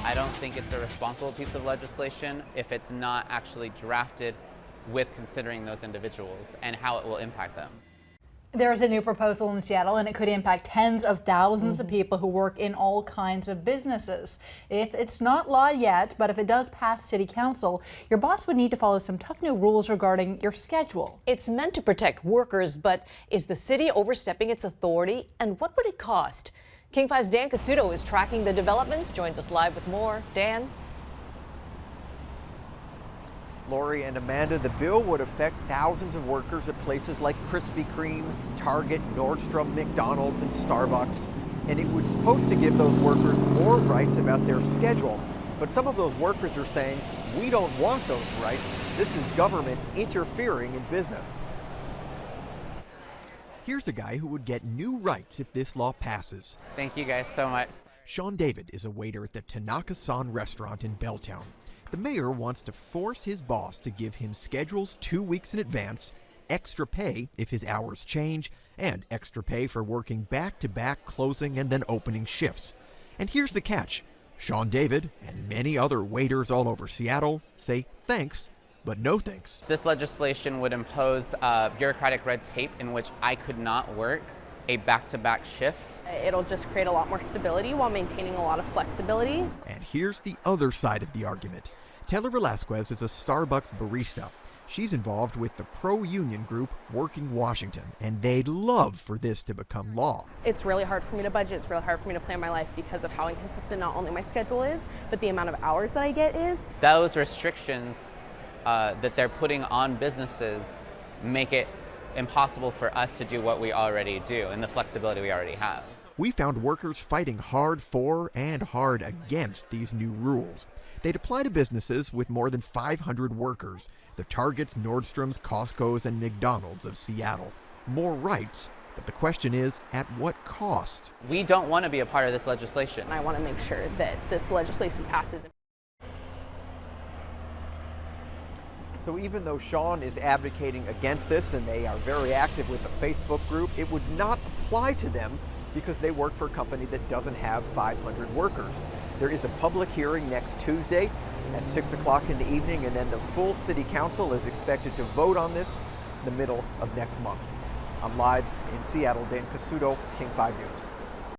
I don't think it's a responsible piece of legislation if it's not actually drafted with considering those individuals and how it will impact them. There is a new proposal in Seattle, and it could impact tens of thousands of people who work in all kinds of businesses. If it's not law yet, but if it does pass City Council, your boss would need to follow some tough new rules regarding your schedule. It's meant to protect workers, but is the city overstepping its authority? And what would it cost? King5's Dan Casuto is tracking the developments, joins us live with more. Dan? Lori and Amanda, the bill would affect thousands of workers at places like Krispy Kreme, Target, Nordstrom, McDonald's, and Starbucks. And it was supposed to give those workers more rights about their schedule. But some of those workers are saying, we don't want those rights. This is government interfering in business. Here's a guy who would get new rights if this law passes. Thank you guys so much. Sean David is a waiter at the Tanaka-san restaurant in Belltown. The mayor wants to force his boss to give him schedules 2 weeks in advance, extra pay if his hours change, and extra pay for working back-to-back closing and then opening shifts. And here's the catch. Sean David and many other waiters all over Seattle say thanks, but no thanks. This legislation would impose bureaucratic red tape in which I could not work a back-to-back shift. It'll just create a lot more stability while maintaining a lot of flexibility. And here's the other side of the argument. Taylor Velasquez is a Starbucks barista. She's involved with the pro-union group Working Washington, and they'd love for this to become law. It's really hard for me to budget. It's really hard for me to plan my life because of how inconsistent not only my schedule is, but the amount of hours that I get is. Those restrictions that they're putting on businesses make it impossible for us to do what we already do and the flexibility we already have. We found workers fighting hard for and hard against these new rules. They'd apply to businesses with more than 500 workers, the Targets, Nordstroms, Costco's, and McDonald's of Seattle. More rights, but the question is, at what cost? We don't want to be a part of this legislation. I want to make sure that this legislation passes. So even though Sean is advocating against this and they are very active with the Facebook group, it would not apply to them because they work for a company that doesn't have 500 workers. There is a public hearing next Tuesday at 6 o'clock in the evening, and then the full city council is expected to vote on this in the middle of next month. I'm live in Seattle, Dan Casuto, King 5 News.